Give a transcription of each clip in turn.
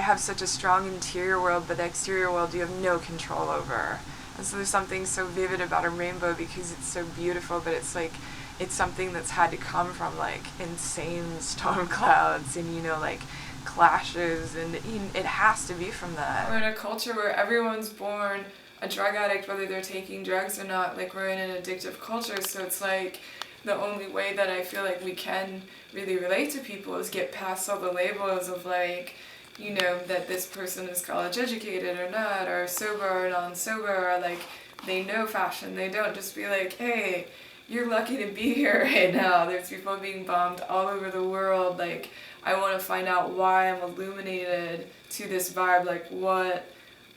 have such a strong interior world, but the exterior world you have no control over. And so there's something so vivid about a rainbow because it's so beautiful, but it's like, it's something that's had to come from like insane storm clouds and, you know, like clashes, and it has to be from that. We're in a culture where everyone's born a drug addict, whether they're taking drugs or not. Like, we're in an addictive culture, so it's like the only way that I feel like we can really relate to people is get past all the labels of like, you know, that this person is college educated or not, or sober or non-sober, or like they know fashion. They don't just be like, hey, you're lucky to be here right now. There's people being bombed all over the world. Like, I want to find out why I'm illuminated to this vibe. Like,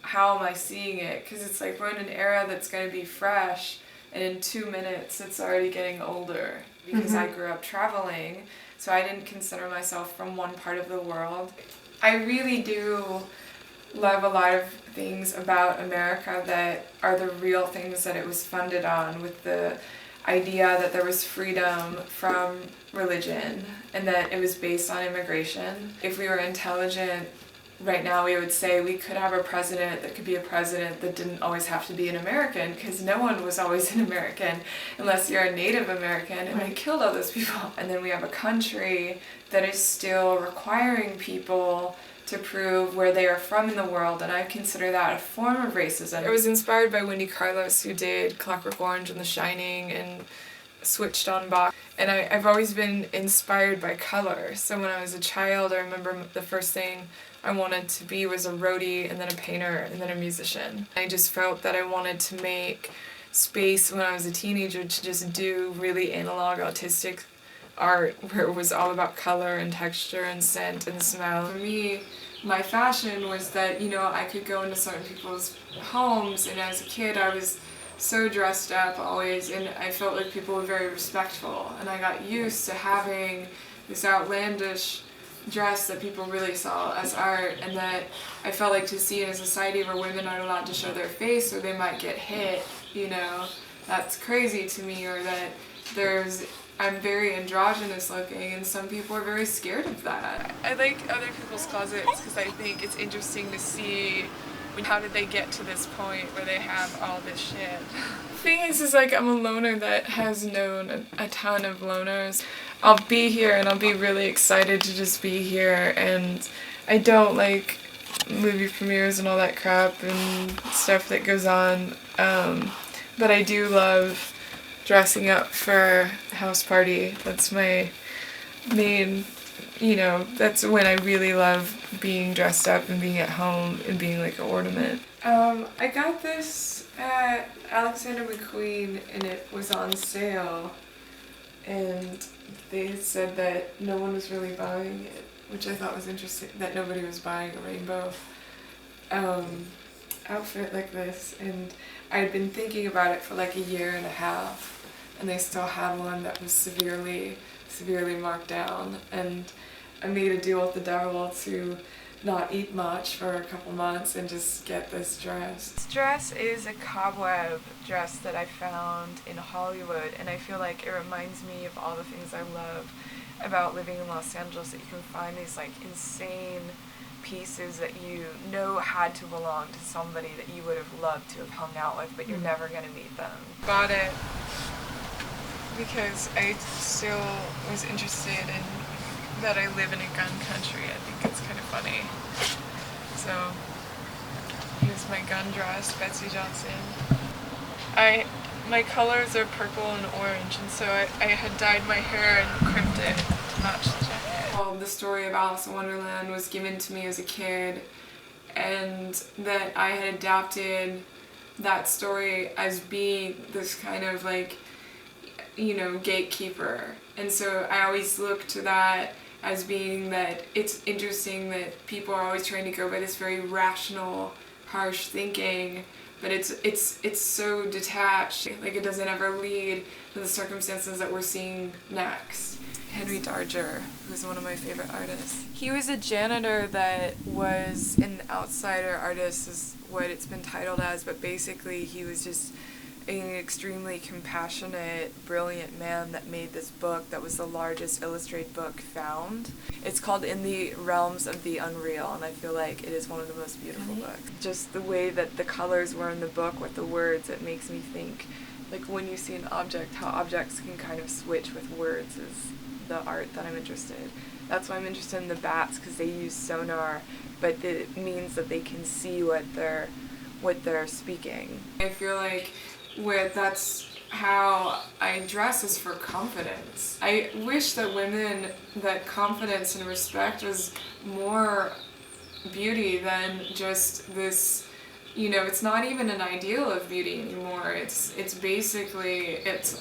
how am I seeing it? Because it's like we're in an era that's going to be fresh, and in 2 minutes it's already getting older. Because I grew up traveling, so I didn't consider myself from one part of the world. I really do love a lot of things about America that are the real things that it was funded on, with the idea that there was freedom from religion and that it was based on immigration. If we were intelligent right now, we would say we could have a president that could be a president that didn't always have to be an American, because no one was always an American unless you're a Native American, and we killed all those people. And then we have a country that is still requiring people to prove where they are from in the world, and I consider that a form of racism. I was inspired by Wendy Carlos, who did Clockwork Orange and The Shining and Switched on Bach, and I've always been inspired by color. So when I was a child, I remember the first thing I wanted to be was a roadie, and then a painter, and then a musician. I just felt that I wanted to make space when I was a teenager to just do really analog autistic art where it was all about color and texture and scent and smell. For me, my fashion was that, you know, I could go into certain people's homes, and as a kid I was so dressed up always, and I felt like people were very respectful, and I got used to having this outlandish dress that people really saw as art, and that I felt like to see in a society where women aren't allowed to show their face or they might get hit, you know, that's crazy to me, or that I'm very androgynous looking, and some people are very scared of that. I like other people's closets because I think it's interesting to see how did they get to this point where they have all this shit. The thing is like, I'm a loner that has known a ton of loners. I'll be here and I'll be really excited to just be here, and I don't like movie premieres and all that crap and stuff that goes on, but I do love dressing up for a house party. That's my main, you know, that's when I really love being dressed up and being at home and being like an ornament. I got this at Alexander McQueen, and it was on sale, and they had said that no one was really buying it, which I thought was interesting, that nobody was buying a rainbow outfit like this, and I had been thinking about it for like a year and a half, and they still had one that was severely marked down, and I made a deal with the devil to not eat much for a couple months and just get this dress. This dress is a cobweb dress that I found in Hollywood, and I feel like it reminds me of all the things I love about living in Los Angeles, that you can find these like insane pieces that you know had to belong to somebody that you would have loved to have hung out with, but you're never going to meet them. Bought it because I still was interested in that I live in a gun country. I think it's kind of funny. So here's my gun dress, Betsy Johnson. My colors are purple and orange, and so I had dyed my hair and crimped it to match the jacket. Well, the story of Alice in Wonderland was given to me as a kid, and that I had adapted that story as being this kind of like, you know, gatekeeper. And so I always look to that as being that it's interesting that people are always trying to go by this very rational, harsh thinking, but it's so detached, like it doesn't ever lead to the circumstances that we're seeing next. Henry Darger, who's one of my favorite artists. He was a janitor that was an outsider artist, is what it's been titled as, but basically he was just an extremely compassionate, brilliant man that made this book that was the largest illustrated book found. It's called In the Realms of the Unreal, and I feel like it is one of the most beautiful books. Just the way that the colors were in the book with the words, it makes me think, like when you see an object, how objects can kind of switch with words is the art that I'm interested in. That's why I'm interested in the bats, because they use sonar, but it means that they can see what they're speaking. I feel like that's how I dress is for confidence. I wish that that confidence and respect was more beauty than just this, it's not even an ideal of beauty anymore. It's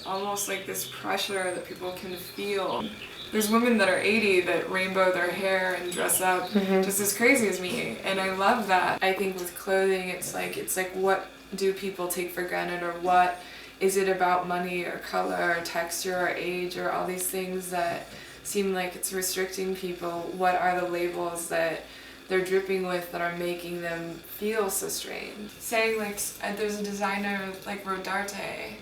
almost like this pressure that people can feel. There's women that are 80 that rainbow their hair and dress up just as crazy as me, and I love that. I think with clothing, it's like what do people take for granted, or what is it about money or color or texture or age or all these things that seem like it's restricting people? What are the labels that they're dripping with that are making them feel so strange? Saying there's a designer like Rodarte,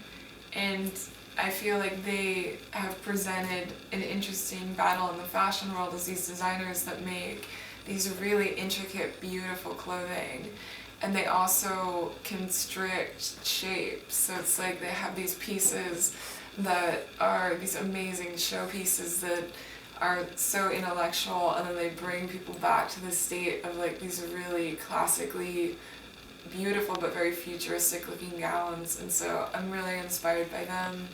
and I feel like they have presented an interesting battle in the fashion world as these designers that make these really intricate, beautiful clothing. And they also constrict shapes. So it's like they have these pieces that are these amazing showpieces that are so intellectual, and then they bring people back to the state of like these really classically beautiful but very futuristic looking gowns. And so I'm really inspired by them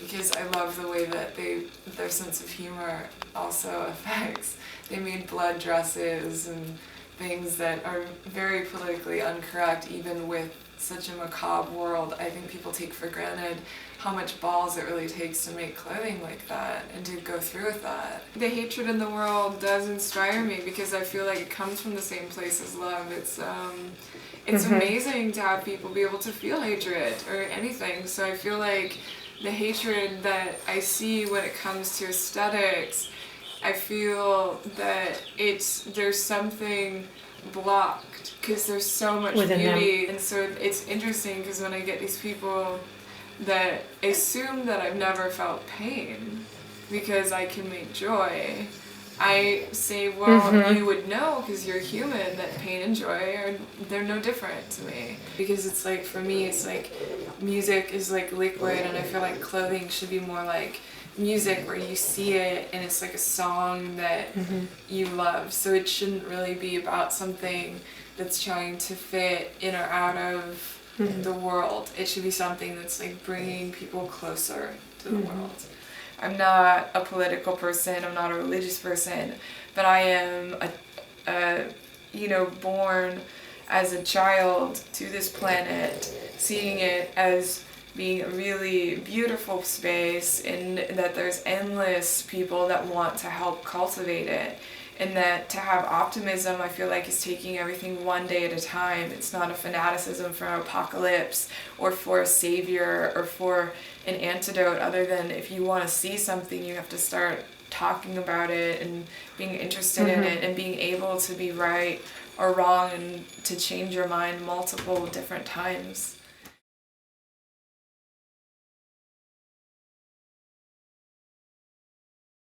because I love the way that their sense of humor also affects. They made blood dresses and things that are very politically incorrect, even with such a macabre world. I think people take for granted how much balls it really takes to make clothing like that and to go through with that. The hatred in the world does inspire me because I feel like it comes from the same place as love. It's amazing to have people be able to feel hatred or anything. So I feel like the hatred that I see when it comes to aesthetics, I feel that there's something blocked because there's so much within beauty them. And so it's interesting because when I get these people that assume that I've never felt pain because I can make joy, I say, well, you would know because you're human that pain and joy they're no different to me. Because it's like, for me, it's like music is like liquid, and I feel like clothing should be more like music where you see it and it's like a song that you love. So it shouldn't really be about something that's trying to fit in or out of the world. It should be something that's like bringing people closer to the world. I'm not a political person, I'm not a religious person, but I am born as a child to this planet, seeing it as being a really beautiful space, and that there's endless people that want to help cultivate it. And that to have optimism, I feel like, is taking everything one day at a time. It's not a fanaticism for an apocalypse or for a savior or for an antidote, other than if you want to see something, you have to start talking about it and being interested in it and being able to be right or wrong and to change your mind multiple different times.